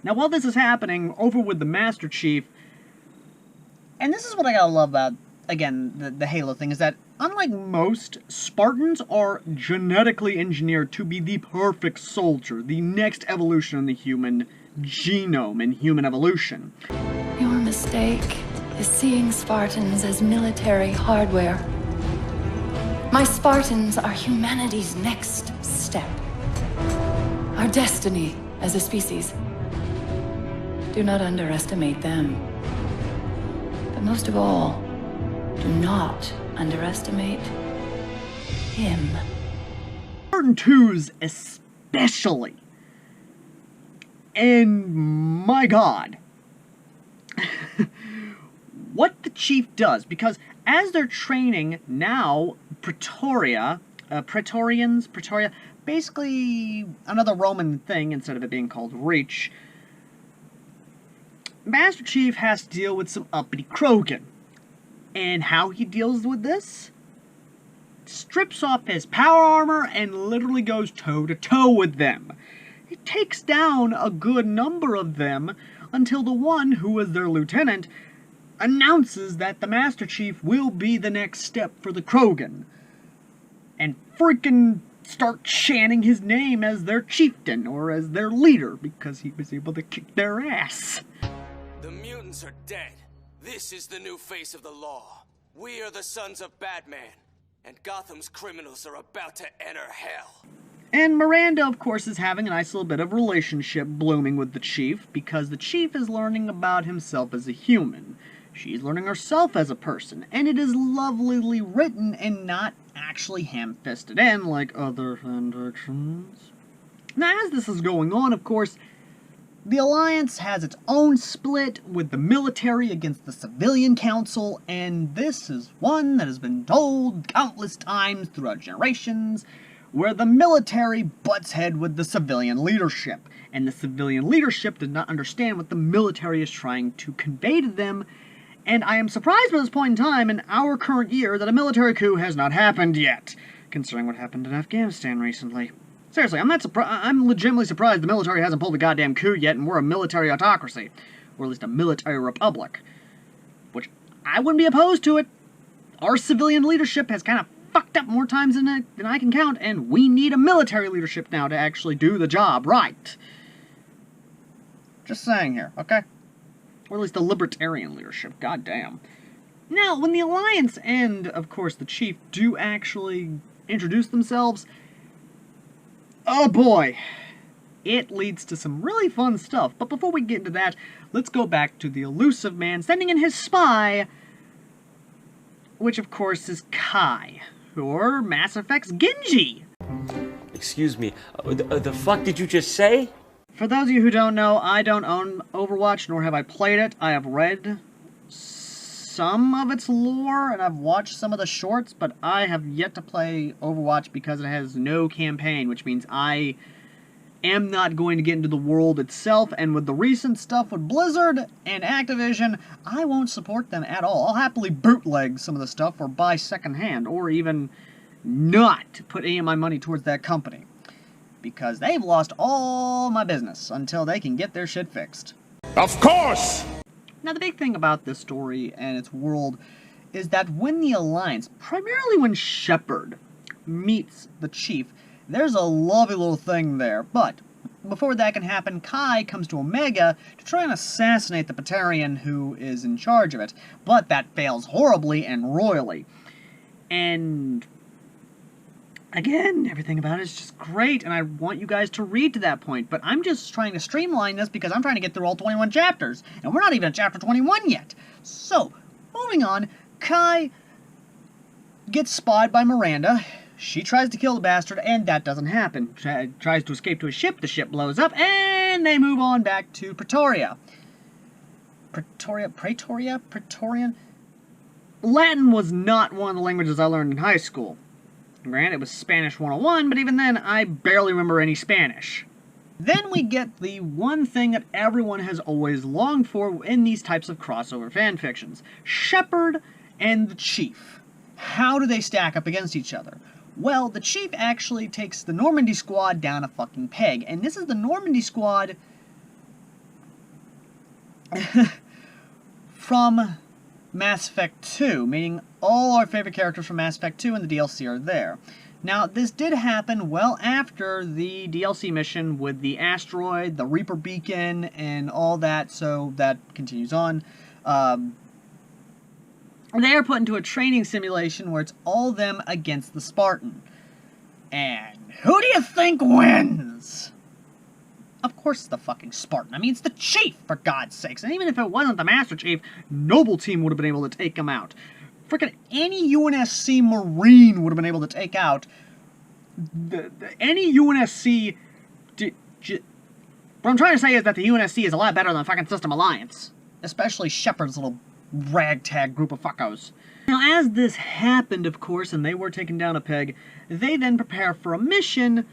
Now, while this is happening, over with the Master Chief, and this is what I gotta love about, again, the Halo thing, is that, unlike most, Spartans are genetically engineered to be the perfect soldier, the next evolution in the human genome in human evolution. Your mistake is seeing Spartans as military hardware. My Spartans are humanity's next step. Our destiny as a species. Do not underestimate them. But most of all, do not underestimate him. Spartan 2s especially. And my god. What the Chief does, because as they're training now, Pretoria, basically another Roman thing instead of it being called Reach, Master Chief has to deal with some uppity Krogan. And how he deals with this? Strips off his power armor and literally goes toe-to-toe with them. He takes down a good number of them until the one who is their lieutenant announces that the Master Chief will be the next step for the Krogan. And freaking start chanting his name as their chieftain or as their leader because he was able to kick their ass. The mutants are dead. This is the new face of the law. We are the sons of Batman, and Gotham's criminals are about to enter hell. And Miranda, of course, is having a nice little bit of relationship blooming with the Chief, because the Chief is learning about himself as a human. She's learning herself as a person, and it is lovelily written and not actually ham-fisted in like other fanfictions. Now, as this is going on, of course, the Alliance has its own split with the military against the Civilian Council, and this is one that has been told countless times throughout generations, where the military butts head with the civilian leadership, and the civilian leadership did not understand what the military is trying to convey to them, and I am surprised by this point in time in our current year that a military coup has not happened yet, considering what happened in Afghanistan recently. Seriously, I'm legitimately surprised the military hasn't pulled a goddamn coup yet and we're a military autocracy. Or at least a military republic. Which, I wouldn't be opposed to it. Our civilian leadership has kind of fucked up more times than I can count, and we need a military leadership now to actually do the job right. Just saying here, okay? Or at least a libertarian leadership, goddamn. Now, when the Alliance and, of course, the Chief do actually introduce themselves, oh boy, it leads to some really fun stuff. But before we get into that, let's go back to the elusive man sending in his spy, which of course is Kai, or Mass Effect's Genji. Excuse me, the fuck did you just say? For those of you who don't know, I don't own Overwatch, nor have I played it. I have read some of its lore, and I've watched some of the shorts, but I have yet to play Overwatch because it has no campaign, which means I am not going to get into the world itself, and with the recent stuff with Blizzard and Activision, I won't support them at all. I'll happily bootleg some of the stuff or buy secondhand, or even not put any of my money towards that company, because they've lost all my business until they can get their shit fixed. Of course! Now, the big thing about this story and its world is that when the Alliance, primarily when Shepard meets the Chief, there's a lovely little thing there, but before that can happen, Kai comes to Omega to try and assassinate the Batarian who is in charge of it, but that fails horribly and royally. And again, everything about it is just great, and I want you guys to read to that point, but I'm just trying to streamline this because I'm trying to get through all 21 chapters, and we're not even at chapter 21 yet. So, moving on, Kai gets spotted by Miranda. She tries to kill the bastard, and that doesn't happen. Tries to escape to a ship, the ship blows up, and they move on back to Pretoria. Praetorian? Latin was not one of the languages I learned in high school. Granted, it was Spanish 101, but even then, I barely remember any Spanish. Then we get the one thing that everyone has always longed for in these types of crossover fanfictions. Shepard and the Chief. How do they stack up against each other? Well, the Chief actually takes the Normandy squad down a fucking peg, and this is the Normandy squad from Mass Effect 2, meaning all our favorite characters from Mass Effect 2 and the DLC are there. Now, this did happen well after the DLC mission with the asteroid, the Reaper beacon, and all that, so that continues on. They are put into a training simulation where it's all them against the Spartan. And who do you think wins? Of course it's the fucking Spartan. I mean, it's the Chief, for God's sakes. And even if it wasn't the Master Chief, Noble Team would have been able to take him out. Frickin' any UNSC Marine would have been able to take out any UNSC... What I'm trying to say is that the UNSC is a lot better than fucking System Alliance. Especially Shepard's little ragtag group of fuckos. Now, as this happened, of course, and they were taken down a peg, they then prepare for a mission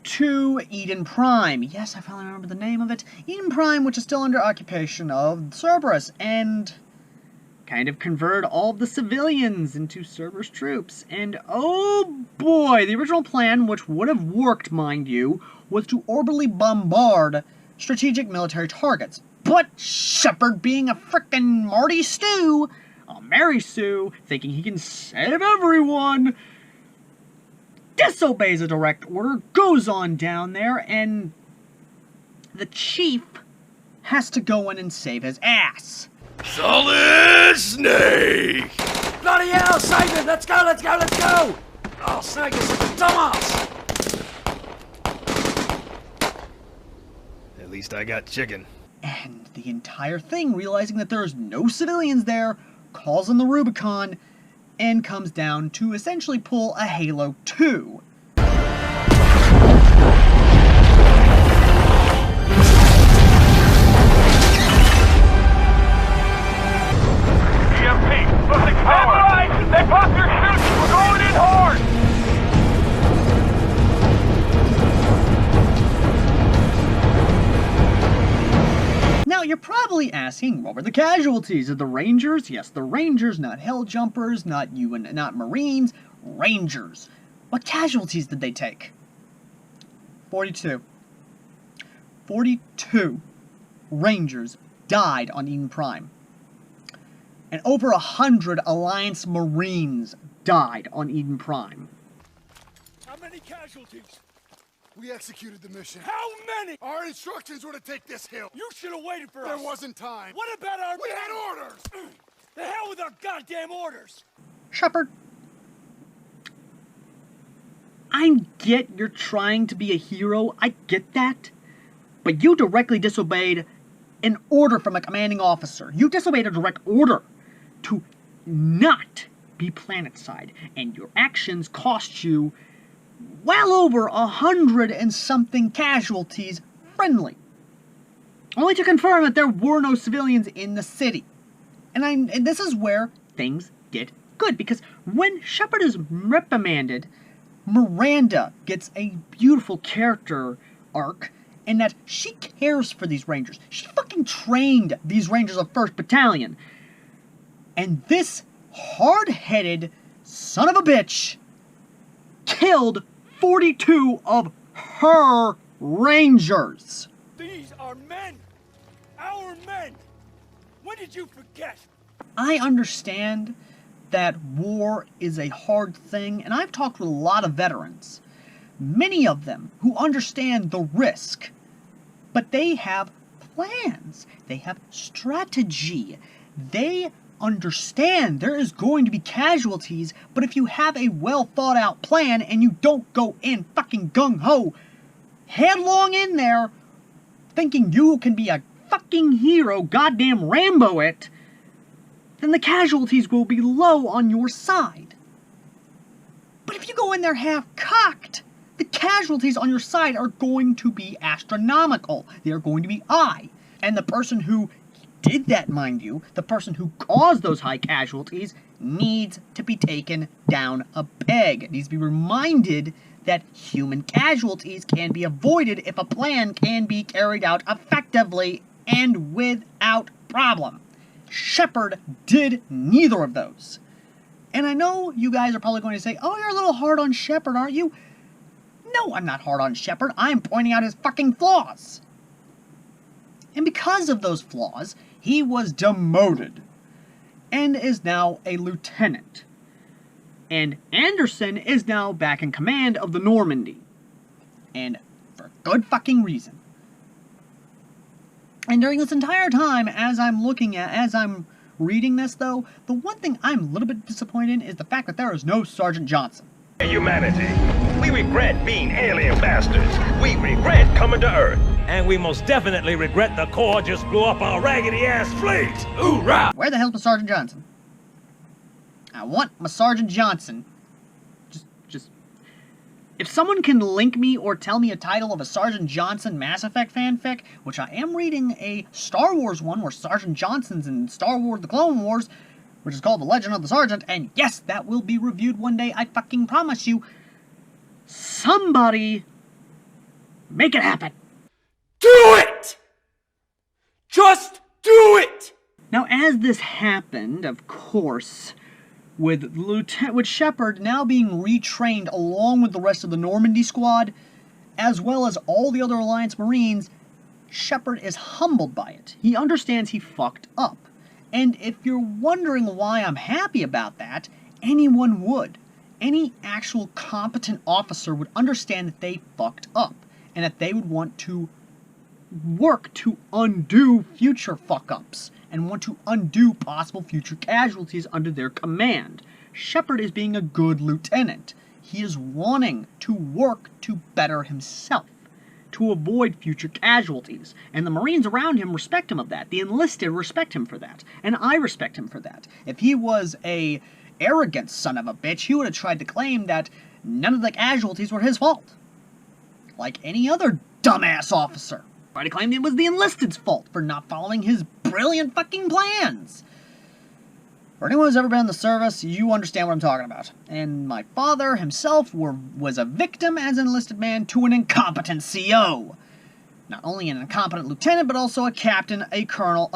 to Eden Prime. Yes, I finally remember the name of it. Eden Prime, which is still under occupation of Cerberus, and kind of convert all of the civilians into Cerberus troops. And oh boy, the original plan, which would have worked, mind you, was to orbitally bombard strategic military targets. But Shepard, being a frickin' Marty Stew, a Mary Sue, thinking he can save everyone, disobeys a direct order, goes on down there, and the Chief has to go in and save his ass. Solid Snake! Bloody hell, Simon! Let's go, let's go, let's go! Oh, Snake is such a dumbass! At least I got chicken. And the entire thing, realizing that there's no civilians there, calls on the Rubicon, and comes down to essentially pull a Halo 2. EMP! Losing power! They popped your chutes! We're going in hard! Now, you're probably asking, what were the casualties of the Rangers? Yes, the Rangers, not Hell Jumpers, not Marines, Rangers. What casualties did they take? 42. 42 Rangers died on Eden Prime. And over 100 Alliance Marines died on Eden Prime. How many casualties? We executed the mission. How many? Our instructions were to take this hill. You should have waited for There us. wasn't time. What about our... We had orders! The hell with our goddamn orders! Shepard, I get you're trying to be a hero, I get that, but you directly disobeyed an order from a commanding officer. You disobeyed a direct order to not be planetside, and your actions cost you well over 100 and something casualties friendly. Only to confirm that there were no civilians in the city. And this is where things get good, because when Shepard is reprimanded, Miranda gets a beautiful character arc in that she cares for these Rangers. She fucking trained these Rangers of 1st Battalion. And this hard-headed son of a bitch killed 42 of her Rangers. These are men! Our men! When did you forget? I understand that war is a hard thing, and I've talked with a lot of veterans, many of them who understand the risk, but they have plans, they have strategy, they understand there is going to be casualties, but if you have a well thought out plan and you don't go in fucking gung-ho, headlong in there, thinking you can be a fucking hero, goddamn Rambo it, then the casualties will be low on your side. But if you go in there half-cocked, the casualties on your side are going to be astronomical. They are going to be high. And the person who did that, mind you, the person who caused those high casualties, needs to be taken down a peg. Needs to be reminded that human casualties can be avoided if a plan can be carried out effectively and without problem. Shepard did neither of those. And I know you guys are probably going to say, oh, you're a little hard on Shepard, aren't you? No, I'm not hard on Shepard. I'm pointing out his fucking flaws. And because of those flaws, he was demoted and is now a lieutenant. And Anderson is now back in command of the Normandy. And for good fucking reason. And during this entire time, as I'm reading this, though, the one thing I'm a little bit disappointed in is the fact that there is no Sergeant Johnson. Humanity. We regret being alien bastards. We regret coming to Earth. And we most definitely regret the Corps just blew up our raggedy-ass fleet! Hoorah! Where the hell's my Sergeant Johnson? I want my Sergeant Johnson. Just... If someone can link me or tell me a title of a Sergeant Johnson Mass Effect fanfic, which I am reading a Star Wars one where Sergeant Johnson's in Star Wars The Clone Wars, which is called The Legend of the Sergeant, and yes, that will be reviewed one day, I fucking promise you. Somebody make it happen. Do it! Just do it! Now, as this happened, of course, with Shepard now being retrained along with the rest of the Normandy squad, as well as all the other Alliance Marines, Shepard is humbled by it. He understands he fucked up. And if you're wondering why I'm happy about that, anyone would. Any actual competent officer would understand that they fucked up, and that they would want to work to undo future fuck-ups, and want to undo possible future casualties under their command. Shepard is being a good lieutenant. He is wanting to work to better himself, to avoid future casualties, and the Marines around him respect him of that. The enlisted respect him for that, and I respect him for that. If he was a arrogant son of a bitch, he would have tried to claim that none of the casualties were his fault. Like any other dumbass officer. Tried to claim it was the enlisted's fault for not following his brilliant fucking plans. For anyone who's ever been in the service, you understand what I'm talking about. And my father himself was a victim as an enlisted man to an incompetent CO. Not only an incompetent lieutenant, but also a captain, a colonel,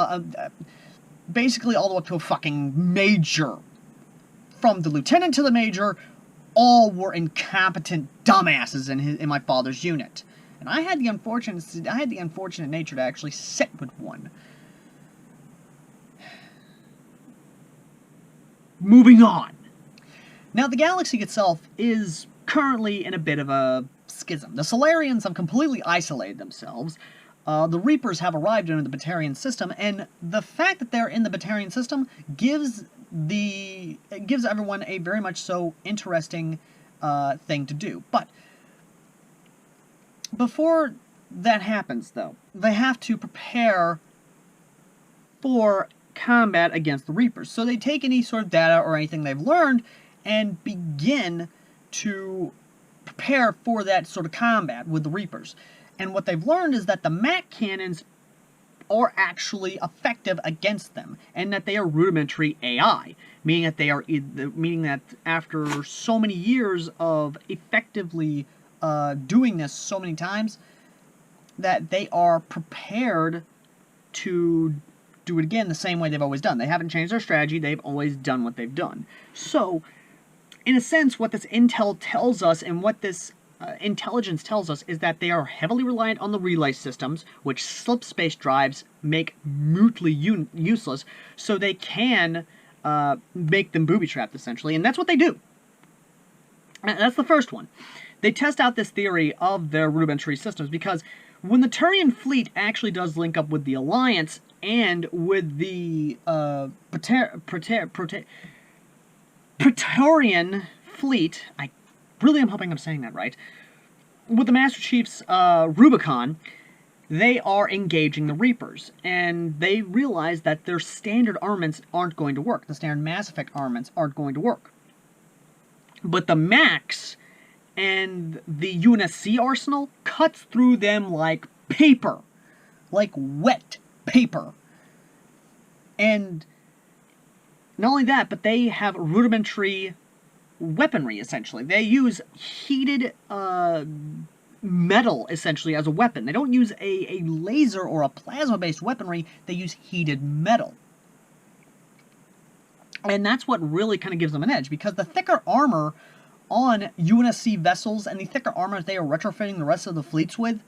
basically all the way up to a fucking major. From the lieutenant to the major, all were incompetent dumbasses in my father's unit. And I had the unfortunate nature to actually sit with one. Moving on. Now, the galaxy itself is currently in a bit of a schism. The Solarians have completely isolated themselves. The Reapers have arrived into the Batarian system, and the fact that they're in the Batarian system gives everyone a very much so interesting thing to do. But before that happens, though, they have to prepare for combat against the Reapers. So they take any sort of data or anything they've learned and begin to prepare for that sort of combat with the Reapers. And what they've learned is that the Mac cannons are actually effective against them, and that they are rudimentary AI, meaning that after so many years of effectively doing this so many times, that they are prepared to do it again the same way they've always done. They haven't changed their strategy, they've always done what they've done. So, in a sense, what this intel tells us, and what this intelligence tells us, is that they are heavily reliant on the relay systems, which slip space drives make mutely useless, so they can make them booby-trapped, essentially, and that's what they do. That's the first one. They test out this theory of their rudimentary systems, because when the Turian fleet actually does link up with the Alliance and with the Praetorian fleet, I really am hoping I'm saying that right, with the Master Chief's Rubicon, they are engaging the Reapers, and they realize that their standard armaments aren't going to work. The standard Mass Effect armaments aren't going to work. But the Max and the UNSC arsenal cuts through them like paper. Like wet paper. And not only that, but they have rudimentary weaponry, essentially. They use heated metal, essentially, as a weapon. They don't use a laser or a plasma-based weaponry. They use heated metal. And that's what really kind of gives them an edge, because the thicker armor on UNSC vessels and the thicker armor they are retrofitting the rest of the fleets with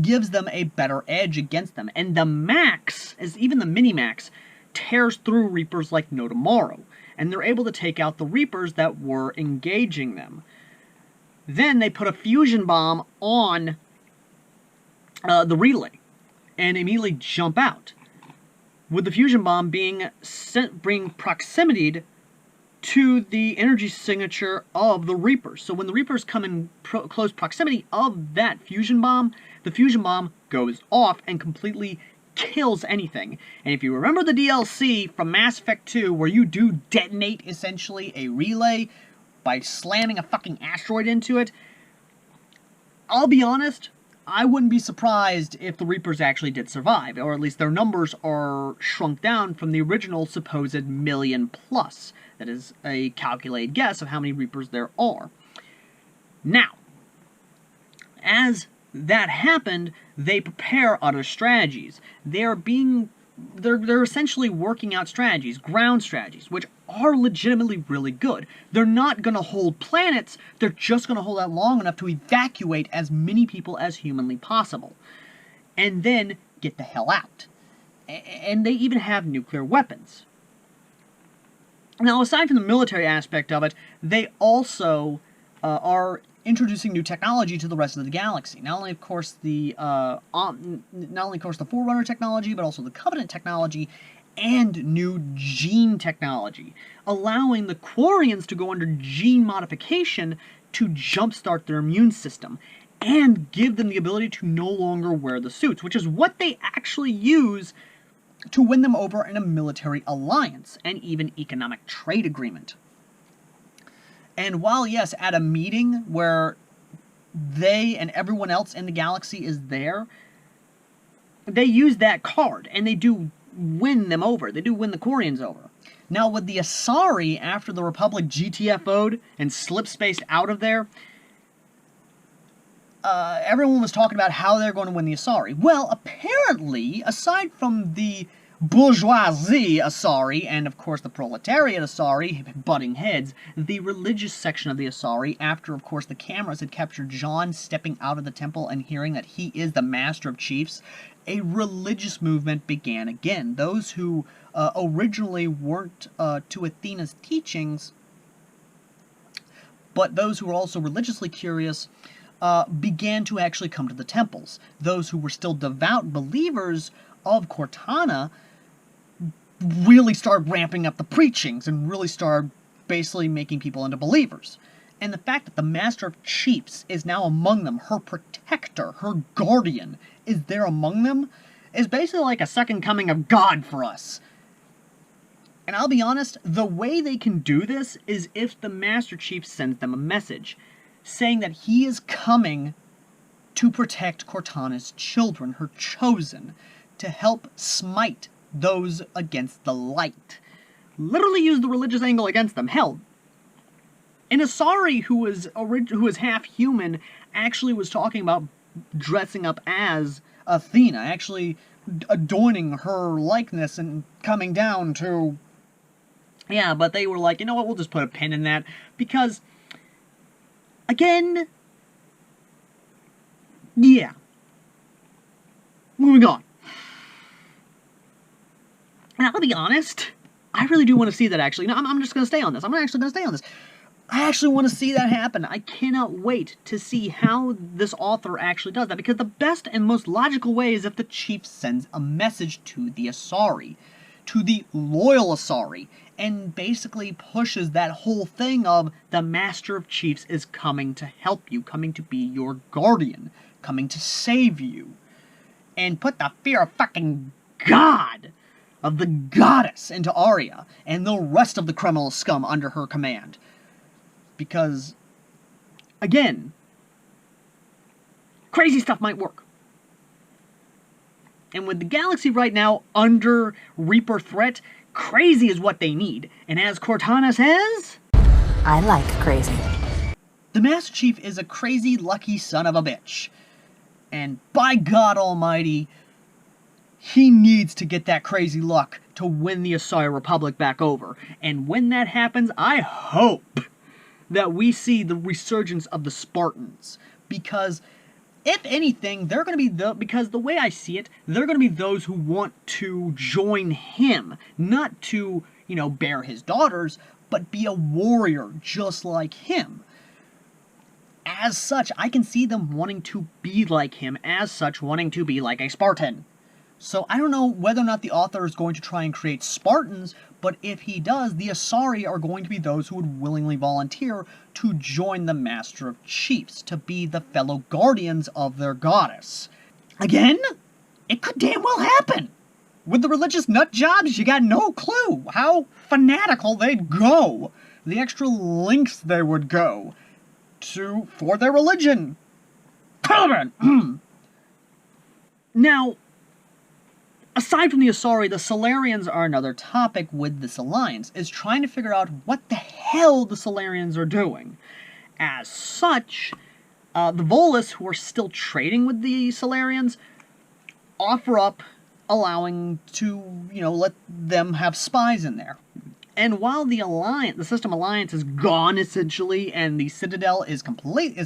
gives them a better edge against them. And the Max, as even the Mini-Max, tears through Reapers like no tomorrow. And they're able to take out the Reapers that were engaging them. Then they put a fusion bomb on the relay and immediately jump out, with the fusion bomb being bring proximity to the energy signature of the Reapers. So when the Reapers come in close proximity of that fusion bomb, the fusion bomb goes off and completely kills anything. And if you remember the DLC from Mass Effect 2, where you do detonate essentially a relay by slamming a fucking asteroid into it, I'll be honest, I wouldn't be surprised if the Reapers actually did survive, or at least their numbers are shrunk down from the original supposed million plus. That is a calculated guess of how many Reapers there are. Now, as that happened, they prepare other strategies. They're essentially working out strategies, ground strategies, which are legitimately really good. They're not going to hold planets, they're just going to hold out long enough to evacuate as many people as humanly possible. And then get the hell out. And they even have nuclear weapons. Now, aside from the military aspect of it, they also are introducing new technology to the rest of the galaxy. Not only, of course, the Forerunner technology, but also the Covenant technology and new gene technology, allowing the Quarians to go under gene modification to jumpstart their immune system and give them the ability to no longer wear the suits, which is what they actually use to win them over in a military alliance and even economic trade agreement. And while, yes, at a meeting where they and everyone else in the galaxy is there, they use that card, and they do win them over. They do win the Quarians over. Now, with the Asari, after the Republic GTFO'd and slip-spaced out of there, everyone was talking about how they're going to win the Asari. Well, apparently, aside from the bourgeoisie Asari, and of course the proletariat Asari butting heads, the religious section of the Asari, after of course the cameras had captured John stepping out of the temple and hearing that he is the Master of Chiefs, a religious movement began again. Those who originally weren't to Athena's teachings, but those who were also religiously curious, began to actually come to the temples. Those who were still devout believers of Cortana really started ramping up the preachings and really started basically making people into believers. And the fact that the Master of Chiefs is now among them, her protector, her guardian, is there among them, is basically like a second coming of God for us. And I'll be honest, the way they can do this is if the Master Chief sends them a message saying that he is coming to protect Cortana's children, her chosen, to help smite those against the light. Literally use the religious angle against them. Hell, an Asari who was half human actually was talking about dressing up as Athena, actually adorning her likeness and coming down to... Yeah, but they were like, you know what, we'll just put a pin in that, because, again, yeah. Moving on. And I'll be honest, I really do want to see that, actually. No, I'm just going to stay on this. I'm actually going to stay on this. I actually want to see that happen. I cannot wait to see how this author actually does that, because the best and most logical way is if the Chief sends a message to the Asari, to the loyal Asari, and basically pushes that whole thing of the Master of Chiefs is coming to help you, coming to be your guardian, coming to save you, and put the fear of fucking God, of the goddess, into Arya, and the rest of the criminal scum under her command. Because, again, crazy stuff might work. And with the galaxy right now under Reaper threat, crazy is what they need. And as Cortana says, I like crazy. the Master Chief is a crazy lucky son of a bitch. And by God Almighty, he needs to get that crazy luck to win the Asari Republic back over. And when that happens, I hope that we see the resurgence of the Spartans. Because If anything, they're going to be because the way I see it, they're going to be those who want to join him, not to, bear his daughters, but be a warrior just like him. As such, I can see them wanting to be like him, as such, wanting to be like a Spartan. So I don't know whether or not the author is going to try and create Spartans, but if he does, the Asari are going to be those who would willingly volunteer to join the Master of Chiefs, to be the fellow guardians of their goddess. Again, it could damn well happen. With the religious nut jobs, you got no clue how fanatical they'd go, the extra lengths they would go for their religion. Now, aside from the Asari, the Solarians are another topic with this alliance, is trying to figure out what the hell the Solarians are doing. As such, the Volus, who are still trading with the Solarians, offer up allowing to, let them have spies in there. And while the system alliance is gone, essentially, and the Citadel is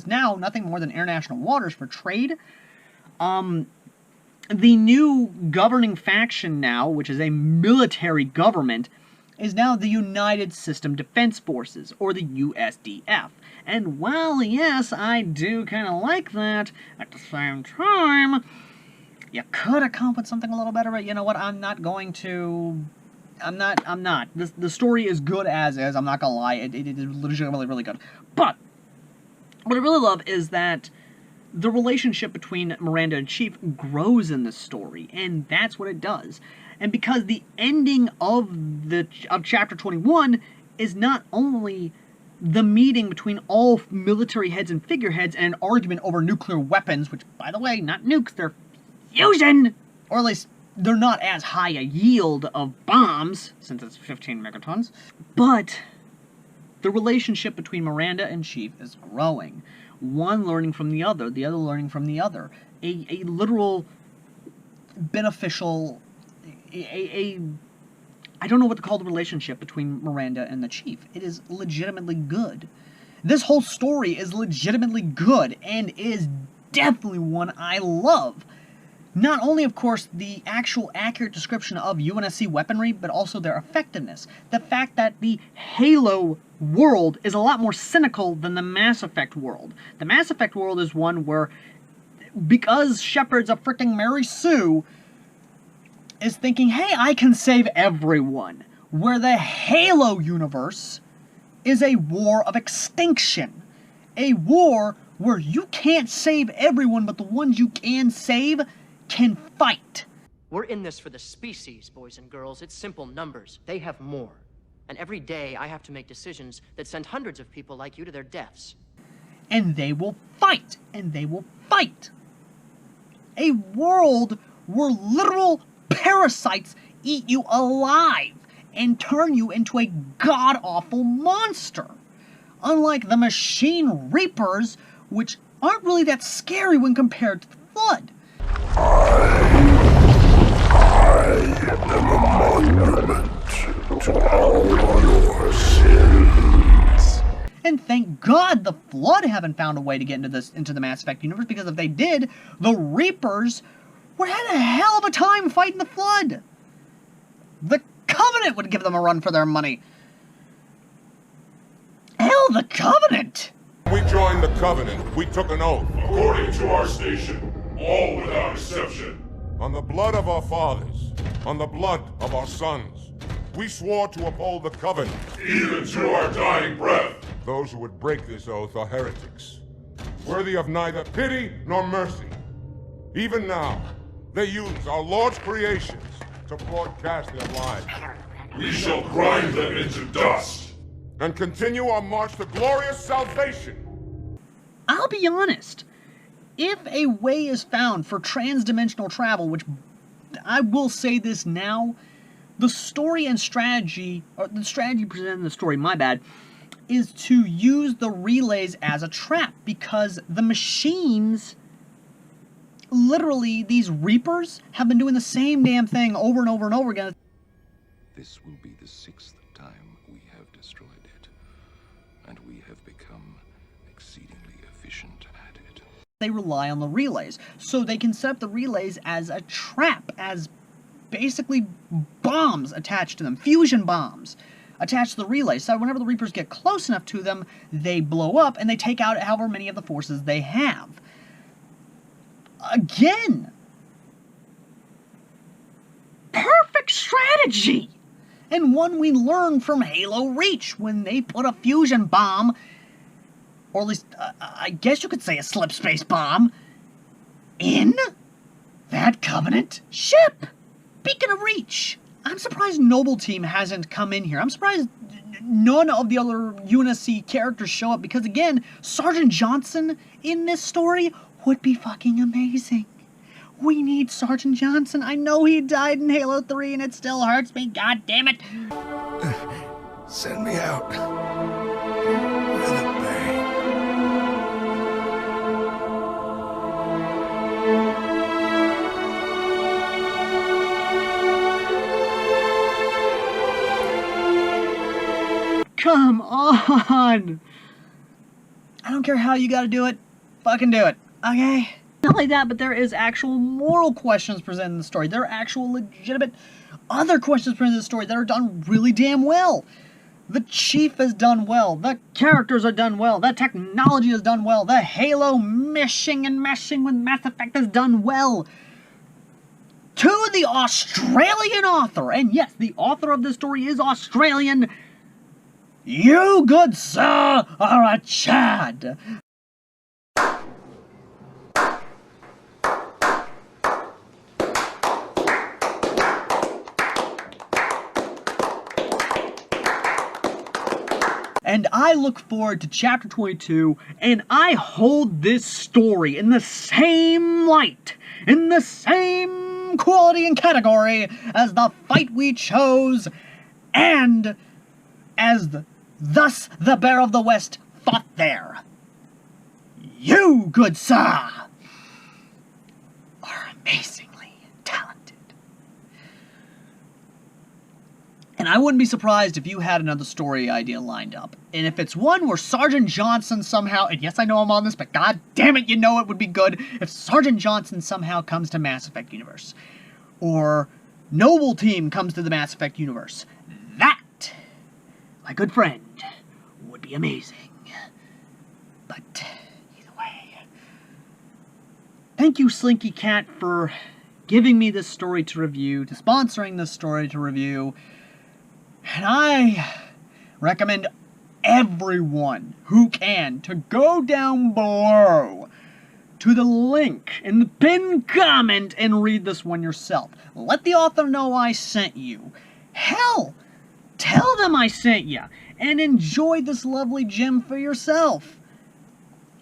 now nothing more than international waters for trade, the new governing faction now, which is a military government, is now the United System Defense Forces, or the USDF. And while, yes, I do kind of like that, at the same time, you could have come up with something a little better, but you know what, I'm not. The story is good as is, I'm not gonna lie, it is legitimately really good. But, what I really love is that the relationship between Miranda and Chief grows in this story, and that's what it does. And because the ending of chapter 21 is not only the meeting between all military heads and figureheads and an argument over nuclear weapons, which, by the way, not nukes, they're fusion! Or at least, they're not as high a yield of bombs, since it's 15 megatons, but the relationship between Miranda and Chief is growing. One learning from the other learning from the other. A literal beneficial, I don't know what to call the relationship between Miranda and the Chief. It is legitimately good. This whole story is legitimately good, and is definitely one I love. Not only, of course, the actual accurate description of UNSC weaponry, but also their effectiveness. The fact that the Halo world is a lot more cynical than the Mass Effect world. The Mass Effect world is one where, because Shepard's a freaking Mary Sue, is thinking, hey, I can save everyone. Where the Halo universe is a war of extinction. A war where you can't save everyone, but the ones you can save can fight. We're in this for the species, boys and girls. It's simple numbers. They have more. And every day I have to make decisions that send hundreds of people like you to their deaths. And they will fight. And they will fight. A world where literal parasites eat you alive and turn you into a god-awful monster. Unlike the Machine Reapers, which aren't really that scary when compared to the Flood. I am a monument to all your sins. And thank God the Flood haven't found a way to get into the Mass Effect universe, because if they did, the Reapers would have had a hell of a time fighting the Flood. The Covenant would give them a run for their money. Hell, the Covenant! We joined the Covenant. We took an oath. According to our station, all without exception. On the blood of our fathers, on the blood of our sons, we swore to uphold the Covenant. Even to our dying breath. Those who would break this oath are heretics, worthy of neither pity nor mercy. Even now, they use our Lord's creations to broadcast their lies. We shall grind them into dust. And continue our march to glorious salvation. I'll be honest. If a way is found for trans-dimensional travel, which I will say this now, the story and strategy, or the strategy presented in the story, my bad, is to use the relays as a trap, because the machines, literally, these Reapers, have been doing the same damn thing over and over and over again. This will be the 6th time we have destroyed it, and we have become exceedingly efficient at it. They rely on the relays. So they can set up the relays as a trap, as basically bombs attached to them, fusion bombs attached to the relays. So whenever the Reapers get close enough to them, they blow up and they take out however many of the forces they have. Again, perfect strategy! And one we learned from Halo Reach when they put a fusion bomb, or at least, I guess you could say a slip space bomb, in that Covenant ship. Speaking of Reach, I'm surprised Noble Team hasn't come in here. I'm surprised none of the other UNSC characters show up, because again, Sergeant Johnson in this story would be fucking amazing. We need Sergeant Johnson. I know he died in Halo 3 and it still hurts me, god damn it. Send me out. With a bang. Come on! I don't care how you gotta do it. Fucking do it. Okay? Not like that, but there is actual moral questions presented in the story. There are actual legitimate other questions presented in the story that are done really damn well. The Chief is done well. The characters are done well. The technology is done well. The Halo meshing with Mass Effect is done well. To the Australian author, and yes, the author of this story is Australian, you, good sir, are a Chad. And I look forward to Chapter 22, and I hold this story in the same light, in the same quality and category as The Fight We Chose, and as Thus the Bear of the West Fought There. You, good sir, are amazingly talented. And I wouldn't be surprised if you had another story idea lined up. And if it's one where Sergeant Johnson somehow, and yes, I know I'm on this, but god damn it, you know it would be good if Sergeant Johnson somehow comes to Mass Effect universe. Or Noble Team comes to the Mass Effect universe. That, my good friend, would be amazing. But either way, thank you, Slinky Cat, for giving me this story to review, to sponsoring this story to review. And I recommend everyone who can to go down below to the link in the pinned comment and read this one yourself. Let the author know I sent you. Hell, tell them I sent you, and enjoy this lovely gem for yourself.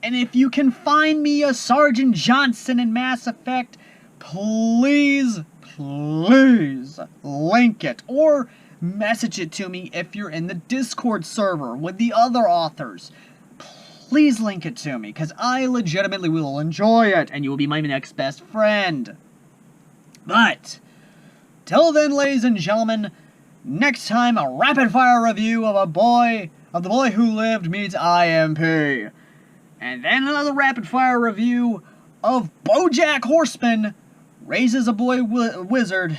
And if you can find me a Sergeant Johnson in Mass Effect, please, please link it, or message it to me if you're in the Discord server with the other authors. Please link it to me, because I legitimately will enjoy it, and you will be my next best friend. But, till then, ladies and gentlemen, next time, a rapid-fire review of The Boy Who Lived meets IMP. And then another rapid-fire review of BoJack Horseman Raises a Boy Wizard.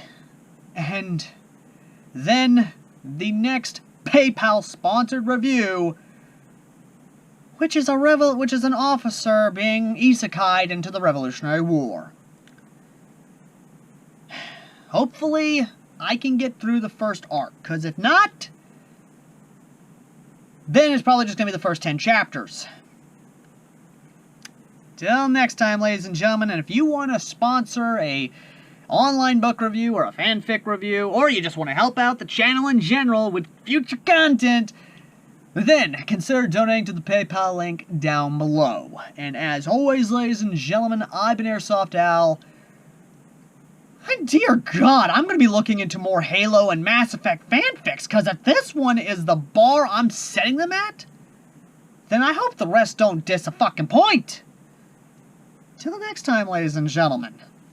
And then the next PayPal-sponsored review, which is an officer being isekai'd into the Revolutionary War. Hopefully, I can get through the first arc, because if not, then it's probably just going to be the first 10 chapters. Till next time, ladies and gentlemen, and if you want to sponsor a online book review or a fanfic review, or you just want to help out the channel in general with future content, then consider donating to the PayPal link down below. And as always, ladies and gentlemen, I've been Airsoft Al. Dear God, I'm going to be looking into more Halo and Mass Effect fanfics, because if this one is the bar I'm setting them at, then I hope the rest don't diss a fucking point. Till the next time, ladies and gentlemen.